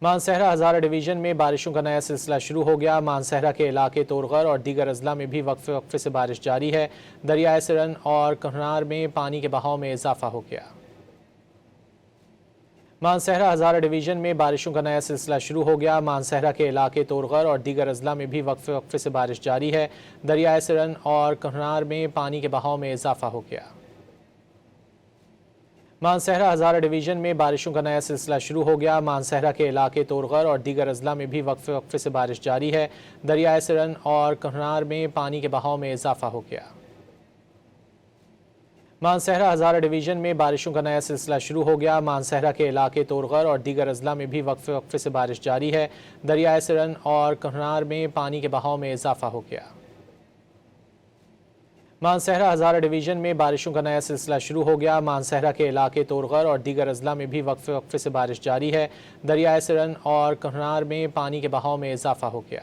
Mansehra Hazara division میں بارشوں کا نیا سلسلہ شروع ہو گیا۔ مانسہرہ کے علاقے طورغر اور دیگر اضلاع میں بھی وقفے وقفے سے بارش جاری ہے۔ دریائے سرن اور کنہار میں پانی کے بہاؤ میں اضافہ ہو گیا۔ مانسہرہ ہزارہ ڈویژن میں بارشوں کا نیا سلسلہ شروع ہو گیا۔ مانسہرہ کے علاقے طورغر اور دیگر اضلاع میں بھی وقفے وقفے سے بارش جاری ہے۔ دریائے سرن اور کنہار میں پانی کے بہاؤ میں اضافہ ہو گیا۔ مانسہرہ ہزارہ ڈویژن میں بارشوں کا نیا سلسلہ شروع ہو گیا۔ مانسہرہ کے علاقے طورغر اور دیگر اضلاع میں بھی وقفے وقفے سے بارش جاری ہے۔ دریائے سرن اور کنہار میں پانی کے بہاؤ میں اضافہ ہو گیا۔ مانسہرہ ہزارہ ڈویژن میں بارشوں کا نیا سلسلہ شروع ہو گیا۔ مانسہرہ کے علاقے طورغر اور دیگر اضلاع میں بھی وقفے وقفے سے بارش جاری ہے۔ دریائے سرن اور کنہار میں پانی کے بہاؤ میں اضافہ ہو گیا۔ مانسہرہ ہزارہ ڈویژن میں بارشوں کا نیا سلسلہ شروع ہو گیا۔ مانسہرہ کے علاقے طورغر اور دیگر اضلاع میں بھی وقفے وقفے سے بارش جاری ہے۔ دریائے سرن اور کنہار میں پانی کے بہاؤ میں اضافہ ہو گیا۔